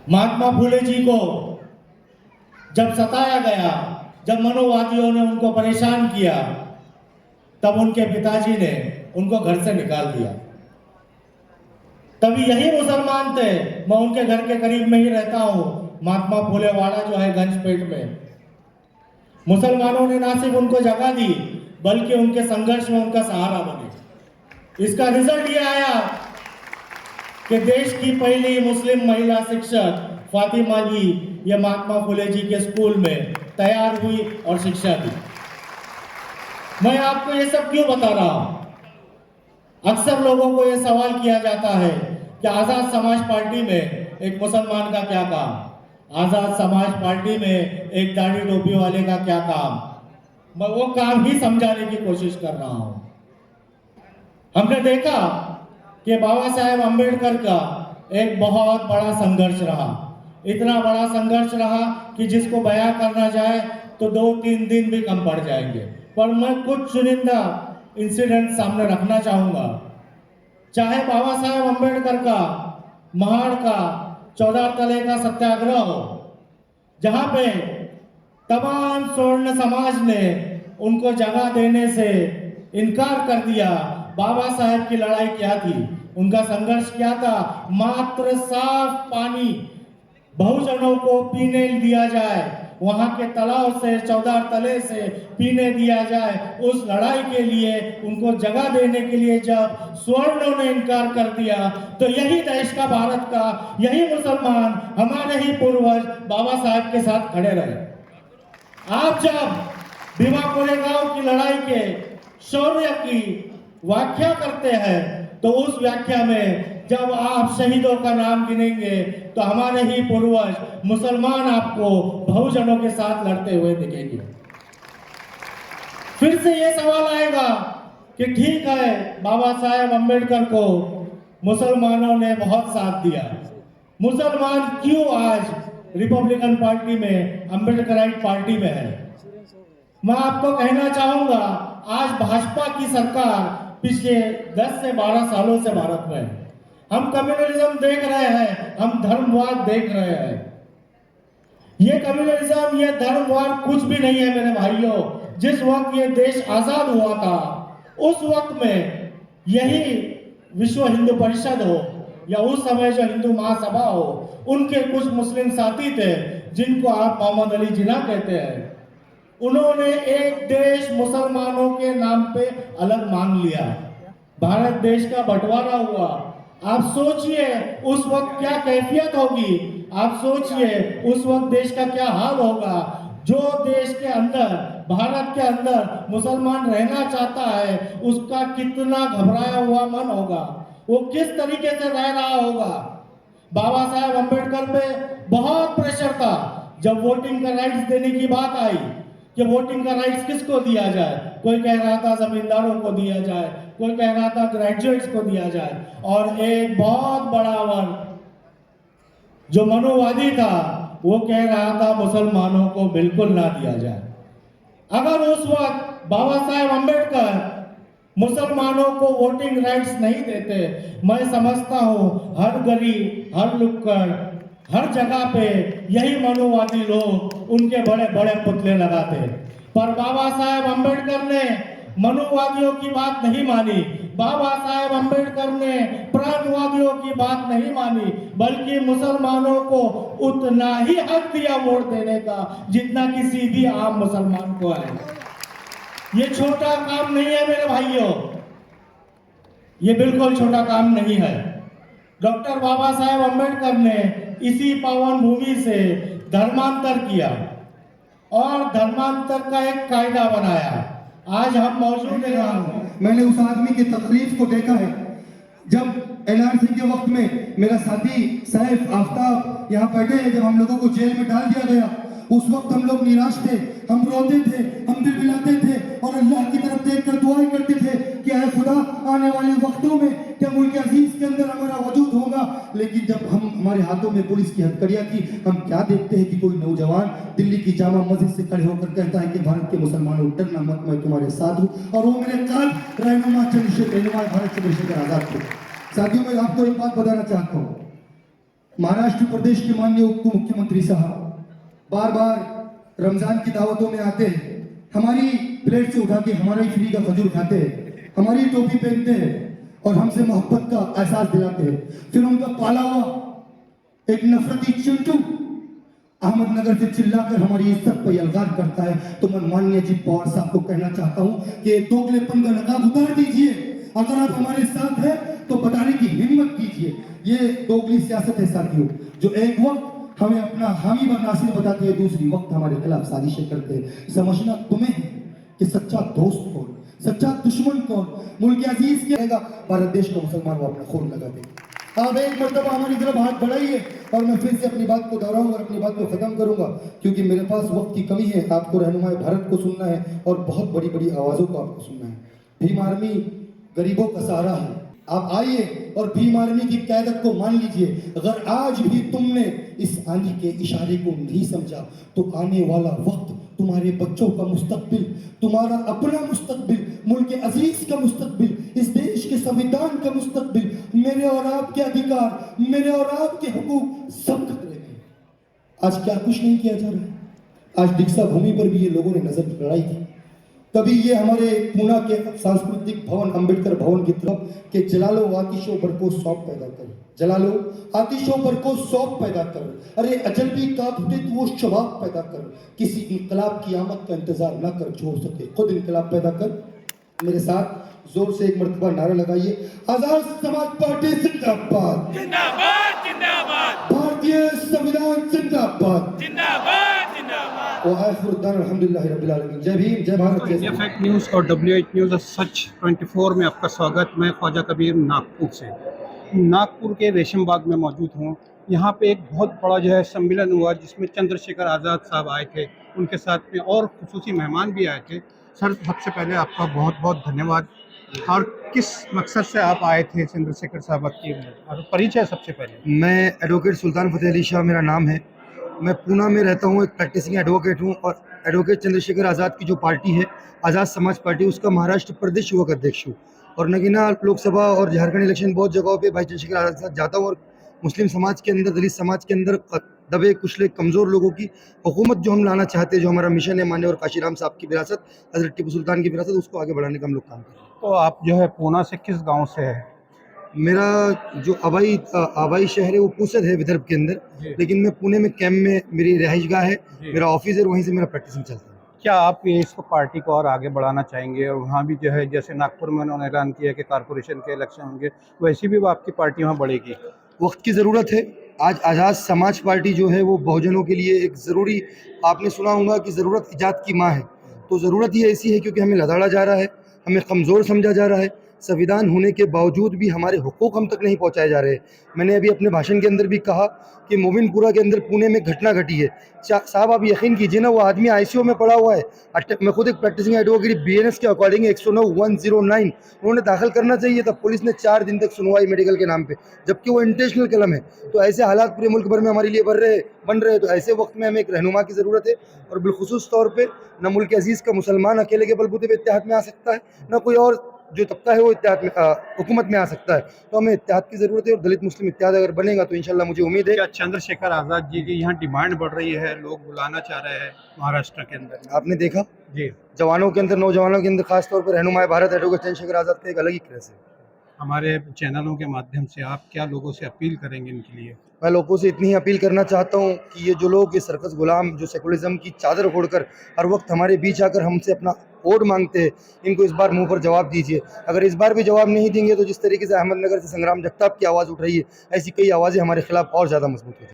महात्मा फुले जी को जब सताया गया, जब मनोवादियों ने उनको परेशान किया, तब उनके पिताजी ने उनको घर से निकाल दिया। तभी यही मुसलमान थे, मैं उनके घर के करीब में ही रहता हूँ, महात्मा फुले वाड़ा जो है गंजपेट में। मुसलमानों ने ना सिर्फ उनको जगह दी, बल्कि उनके संघर्ष में उनका सहारा बने। इसका रिजल्ट ये आया कि देश की पहली मुस्लिम महिला शिक्षक फातिमा जी ये महात्मा फुले जी के स्कूल में तैयार हुई और शिक्षा दी। मैं आपको ये सब क्यों बता रहा हूं? अक्सर लोगों को यह सवाल किया जाता है कि आजाद समाज पार्टी में एक मुसलमान का क्या काम, आजाद समाज पार्टी में एक दाढ़ी टोपी वाले का क्या काम। मैं वो काम ही समझाने की कोशिश कर रहा हूं। हमने देखा कि बाबा साहेब अम्बेडकर का एक बहुत बड़ा संघर्ष रहा, इतना बड़ा संघर्ष रहा कि जिसको बयां करना जाए तो 2-3 दिन भी कम पड़ जाएंगे। पर मैं कुछ चुनिंदा इंसिडेंट सामने रखना चाहूंगा। चाहे बाबा साहेब अम्बेडकर का महाड़ का 14 तले का सत्याग्रह हो, जहां पे तमाम स्वर्ण समाज ने उनको जगह देने से इनकार कर दिया। बाबा साहेब की लड़ाई क्या थी, उनका संघर्ष क्या था? मात्र साफ पानी बहुजनों को पीने दिया जाए, वहां के तालाब से 14 तले से पीने दिया जाए, उस लड़ाई के लिए उनको जगह देने के लिए जब स्वर्णों ने इनकार कर दिया, तो यही देश का, भारत का, यही मुसलमान, हमारे ही पूर्वज बाबा साहेब के साथ खड़े रहे। आप जब भीमा कोरेगांव की लड़ाई के शौर्य की व्याख्या करते हैं, तो उस व्याख्या में जब आप शहीदों का नाम गिनेंगे तो हमारे ही पूर्वज मुसलमान आपको बहुजनों के साथ लड़ते हुए दिखेंगे। फिर से ये सवाल आएगा कि ठीक है, बाबा साहेब अम्बेडकर को मुसलमानों ने बहुत साथ दिया, मुसलमान क्यों आज रिपब्लिकन पार्टी में, अम्बेडकराइट पार्टी में है? मैं आपको कहना चाहूंगा, आज भाजपा की सरकार पिछले 10 से 12 सालों से भारत में है। हम कम्युनलिज्म देख रहे हैं, हम धर्मवाद देख रहे हैं। ये कम्युनलिज्म, ये धर्मवाद कुछ भी नहीं है मेरे भाइयों। जिस वक्त ये देश आजाद हुआ था, उस वक्त में यही विश्व हिंदू परिषद हो या उस समय जो हिंदू महासभा हो, उनके कुछ मुस्लिम साथी थे जिनको आप मोहम्मद अली जिन्ना कहते हैं, उन्होंने एक देश मुसलमानों के नाम पे अलग मांग लिया। भारत देश का बंटवारा हुआ। आप सोचिए उस वक्त क्या कैफियत होगी, आप सोचिए उस वक्त देश का क्या हाल होगा। जो देश के अंदर, भारत के अंदर मुसलमान रहना चाहता है, उसका कितना घबराया हुआ मन होगा, वो किस तरीके से रह रहा होगा। बाबा साहेब अम्बेडकर पे बहुत प्रेशर था जब वोटिंग का राइट्स देने की बात आई कि वोटिंग का राइट्स किसको दिया जाए। कोई कह रहा था जमींदारों को दिया जाए, कोई कह रहा था ग्रेजुएट्स को दिया जाए, और एक बहुत बड़ा वर्ग जो मनोवादी था वो कह रहा था मुसलमानों को बिल्कुल ना दिया जाए। अगर उस वक्त बाबा साहेब अम्बेडकर मुसलमानों को वोटिंग राइट्स नहीं देते, मैं समझता हूं हर गरीब, हर लुक्कड़, हर जगह पे यही मनोवादी लोग उनके बड़े बड़े पुतले लगाते। पर बाबा साहेब अम्बेडकर ने मनोवादियों की बात नहीं मानी, बाबा साहेब अम्बेडकर ने प्राणवादियों की बात नहीं मानी, बल्कि मुसलमानों को उतना ही हक दिया वोट देने का जितना किसी भी आम मुसलमान को है। ये छोटा काम नहीं है मेरे भाइयों, ये बिल्कुल छोटा काम नहीं है। डॉक्टर बाबा साहेब अम्बेडकर ने इसी पावन भूमि से धर्मांतर किया और धर्मांतर का एक कायदा बनाया। आज हम मौजूद हैं। मैंने उस आदमी की तकलीफ को देखा है। जब एनआरसी के वक्त में मेरा साथी सैफ आफ्ताब यहाँ बैठे हैं, जब हम लोगों को जेल में डाल दिया गया, उस वक्त हम लोग निराश थे, हम रोते थे, हम दिल मिलाते थे और अल्लाह की तरफ देखकर दुआएं करते थे कि ऐ खुदा, आने वाले वक्तों में क्या मुल्क अजीज के अंदर हमारा वजूद होगा। लेकिन जब हमारे हाथों में पुलिस की हथकड़ियां थी, हम क्या देखते हैं कि कोई नौजवान दिल्ली की जामा मस्जिद से खड़े होकर कहता है कि भारत के मुसलमानों डरना मत, मैं तुम्हारे साथ हूँ। और वो मेरे काल रहनुमा चंद्रशेखर, रहनुमा भारत चंद्रशेखर आजाद थे। साथियों, मैं आपको एक बात बताना चाहता हूँ, महाराष्ट्र प्रदेश के माननीय उप मुख्यमंत्री साहब बार बार रमजान की दावतों में आते हैं, हमारी प्लेट से उठा के हमारा ही फ्री का खजूर खाते हैं, हमारी टोपी पहनते हैं और हमसे मोहब्बत का एहसास दिलाते हैं। फिर उनका पाला हुआ एक नफरती चिंटू अहमदनगर से चिल्लाकर हमारी इज्जत पर यलगार करता है। तो मैं माननीय जी पवार साहब को कहना चाहता हूं कि दोगलेपन का नकाब उतार दीजिए। अगर आप हमारे साथ हैं तो बताने की हिम्मत कीजिए। ये दोगली सियासत है साथियों, जो एक वक्त हमें अपना हामी व नासिर बताते हैं, दूसरी वक्त हमारे खिलाफ साजिशें करते हैं। समझना तुम्हें है कि सच्चा दोस्त कौन, सच्चा दुश्मन कौन, मुल्क अजीज के भारत देश का मुसलमान वो अपना खून लगा देगा। आप एक मरतबा हमारी तरफ हाथ बढ़ाइए और मैं फिर से अपनी बात को दोहराऊंगा और अपनी बात को खत्म करूंगा, क्योंकि मेरे पास वक्त की कमी है। आपको रहनुमाए भारत को सुनना है और बहुत बड़ी बड़ी आवाजों को आपको सुनना है। भीम आर्मी गरीबों का सहारा है। आप आइए और भीम आर्मी की क़यादत को मान लीजिए। अगर आज भी तुमने इस आंधी के इशारे को नहीं समझा तो आने वाला वक्त तुम्हारे बच्चों का मुस्तकबिल, तुम्हारा अपना मुस्तकबिल, मुल्क अजीज का मुस्तकबिल, इस देश के संविधान का मुस्तकबिल, मेरे और आपके अधिकार, मेरे और आपके हुकूक सब खतरे में। आज क्या कुछ नहीं किया जा रहा है। आज दीक्षा भूमि पर भी ये लोगों ने नजर लड़ाई थी। कभी ये हमारे पूना के सांस्कृतिक भवन अम्बेडकर भवन की तरफ के जलालो आतिशों बरको सौंप पैदा कर, जलालो आतिशों बरको सौंप पैदा कर, अरे अजल भी कांपते तो वो शबाब पैदा कर, किसी इंकलाब की आमद का इंतजार न कर, जो हो सके खुद इंकलाब पैदा कर। मेरे साथ जोर से एक मर्तबा नारा लगाइए, आजाद समाज पार्टी जिंदाबाद, जिंदाबाद जिंदाबाद, भारतीय संविधान जिंदाबाद, जिंदाबाद जिंदाबाद। अल्हम्दुलिल्लाह रब्बिल आलमीन। जय भीम, जय भारत, जय इंडिया फैक्ट न्यूज़ और WH न्यूज़ सच 24 में आपका स्वागत। मैं ख्वाजा कबीर नागपुर से, नागपुर के रेशम बाग में मौजूद हूँ। यहाँ पे एक बहुत बड़ा जो है सम्मेलन हुआ जिसमें चंद्रशेखर आज़ाद साहब आए थे, उनके साथ में और खुसूसी मेहमान भी आए थे। सर, सबसे पहले आपका बहुत बहुत धन्यवाद। और किस मकसद से आप आए थे चंद्रशेखर साहब की परिचय सबसे पहले? मैं एडवोकेट सुल्तान फतेह अली शाह मेरा नाम है। मैं पूना में रहता हूँ, एक प्रैक्टिसिंग एडवोकेट हूँ और एडवोकेट चंद्रशेखर आज़ाद की जो पार्टी है आज़ाद समाज पार्टी, उसका महाराष्ट्र प्रदेश युवक अध्यक्ष हूँ। और नगीना लोकसभा और झारखंड इलेक्शन बहुत जगहों पे भाई चंद्रशेखर आज़ाद के साथ जाता हूँ और मुस्लिम समाज के अंदर, दलित समाज के अंदर दबे कुचले कमज़ोर लोगों की हुकूमत जो हम लाना चाहते हैं, जो हमारा मिशन है मान्य और काशीराम साहब की विरासत, हज़रत टिप्पू सुल्तान की विरासत, उसको आगे बढ़ाने का हम लोग काम कर रहे हैं। तो आप जो है पूना से किस गाँव से है? मेरा जो आबाई शहर है वो पूसद है विदर्भ के अंदर, लेकिन मैं पुणे में कैंप में मेरी रहायशगाह है, मेरा ऑफिस है, वहीं से मेरा प्रैक्टिसिंग चलता है। क्या आप ये इसको पार्टी को और आगे बढ़ाना चाहेंगे? और वहाँ भी जो है जैसे नागपुर में उन्होंने ऐलान किया कि कारपोरेशन के इलेक्शन होंगे, वैसे भी वो आपकी पार्टी वहाँ बढ़ेगी? वक्त की ज़रूरत है। आज आज़ाद समाज पार्टी जो है वो बहुजनों के लिए एक ज़रूरी, आपने सुना होगा कि ज़रूरत इजाद की माँ है। तो ज़रूरत ही ऐसी है क्योंकि हमें लदाड़ा जा रहा है, हमें कमज़ोर समझा जा रहा है। संविधान होने के बावजूद भी हमारे हुकूक हम तक नहीं पहुंचाए जा रहे। मैंने अभी अपने भाषण के अंदर भी कहा कि मोमिनपुरा के अंदर पुणे में घटना घटी है। साहब आप यकीन कीजिए ना, वो आदमी ICU में पड़ा हुआ है। मैं खुद एक प्रैक्टिसिंग एडवोकेट, BNS के अकॉर्डिंग 109/109 उन्होंने दाखिल करना चाहिए था। पुलिस ने 4 दिन तक सुनवाई मेडिकल के नाम पे, जबकि वो इंटेंशनल कलम है। तो ऐसे हालात पूरे मुल्क भर में हमारे लिए बन रहे। तो ऐसे वक्त में हमें एक रहनुमा की ज़रूरत है और बिलखुसूस तौर पर न मुल्क अजीज़ का मुसलमान अकेले के बलबूते पर इत्तेहाद में आ सकता है, न कोई और जो तबका है वो इत्तेहाद में हुकूमत में आ सकता है। तो हमें इत्तेहाद की ज़रूरत है और दलित मुस्लिम इत्तेहाद अगर बनेगा तो इंशाल्लाह मुझे उम्मीद है। क्या चंद्रशेखर आज़ाद जी की यहाँ डिमांड बढ़ रही है, लोग बुलाना चाह रहे हैं महाराष्ट्र के अंदर? आपने देखा जी, जवानों के अंदर, नौजवानों के अंदर, खासतौर पर रहनुमाए भारत एडवोकेट चंद्रशेखर आज़ाद का एक अलग ही क्रेज़ है। हमारे चैनलों के माध्यम से आप क्या लोगों से अपील करेंगे इनके लिए? मैं लोगों से इतनी ही अपील करना चाहता हूँ कि ये जो लोग, ये सर्कस गुलाम जो सेकुलरिज्म की चादर ओढ़कर हर वक्त हमारे बीच आकर हमसे अपना वोट मांगते हैं, इनको इस बार मुंह पर जवाब दीजिए। अगर इस बार भी जवाब नहीं देंगे तो जिस तरीके से अहमदनगर से संग्राम जगताप की आवाज़ उठ रही है, ऐसी कई आवाज़ें हमारे खिलाफ और ज़्यादा मजबूत होती हैं।